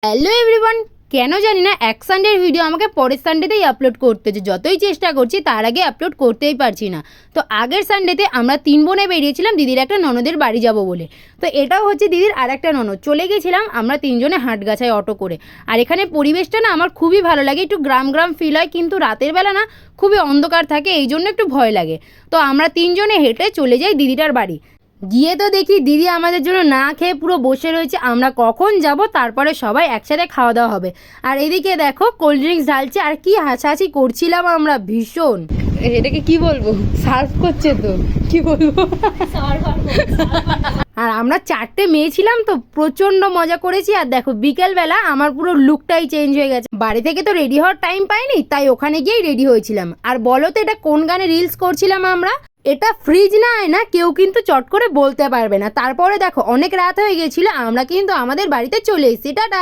Hello everyone, কেন জানি না এক সানডের ভিডিও আমাকে পরের সানডেতেই আপলোড করতে হচ্ছে। যতই চেষ্টা করছি তার আগে আপলোড করতেই পারছি না। তো আগের সানডেতে আমরা 3 বোনে বেরিয়েছিলাম দিদির একটা ননদের বাড়ি যাব বলে। তো এটাও হচ্ছে দিদির আর একটা ননদ। চলে গেছিলাম আমরা 3 জনে হাটগাছায় অটো করে। আর এখানে পরিবেশটা না আমার খুবই ভালো লাগে, একটু গ্রাম গ্রাম ফিল হয়, কিন্তু রাতের বেলা না খুবই অন্ধকার থাকে, এই জন্য একটু ভয় লাগে। তো আমরা 3 জনে হেঁটে চলে যাই দিদিটার বাড়ি। গিয়ে তো দেখি দিদি আমাদের জন্য না খেয়ে পুরো বসে রয়েছে। আমরা কখন যাব, তারপরে সবাই একসাথে খাওয়া দাওয়া হবে। আর এদিকে দেখো কোল্ড ড্রিঙ্কস ঢালছে, আর কি হাসাহাসি করছিলাম আমরা ভীষণ। এটাকে কি বলবো, সার্ভ করছে তো কি বলবো। আর আমরা 4টে মেয়ে ছিলাম তো প্রচণ্ড মজা করেছি। আর দেখো বিকেলবেলা আমার পুরো লুকটাই চেঞ্জ হয়ে গেছে। বাড়ি থেকে তো রেডি হওয়ার টাইম পাইনি, তাই ওখানে গিয়েই রেডি হয়েছিলাম। আর বলো তো এটা কোন গানে রিলস করছিলাম আমরা? এটা ফ্রিজ না আয়না কেউ কিন্তু চট করে বলতে পারবে না। তারপরে দেখো অনেক রাত হয়ে গেছিল, আমরা কিন্তু আমাদের বাড়িতে চলে এসেছি। টাটা।